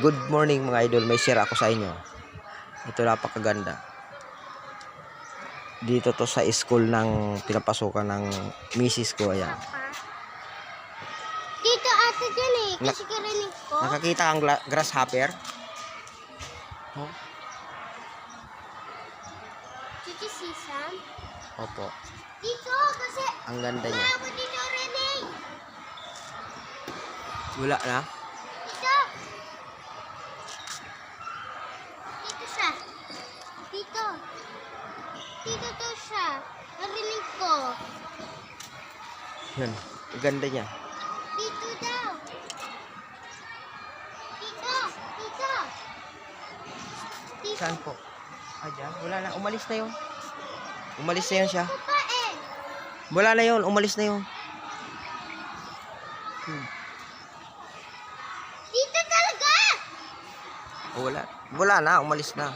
good morning mga idol. May share ako sa inyo. Ito napakaganda. Dito to sa school ng pinapasukan ng misis ko. Ayan. Dito ata dyan eh. Kasi karinig ko. Nakakita kang grasshopper? Oh? Chichi sisam. Opo. Dito kasi. Ang ganda niya. Wala ako dito rinig. Wala na? Dito. Dito siya. Dito. Dito to siya. Narinig ko. Yan. Ang ganda niya. Dito daw. Dito. Dito. Dito. Saan po? Ayan. Wala na. Umalis na yun. Umalis na yun siya. Ko pa eh. Wala na yun. Umalis na yun. Dito talaga. Wala. Wala na. Umalis na.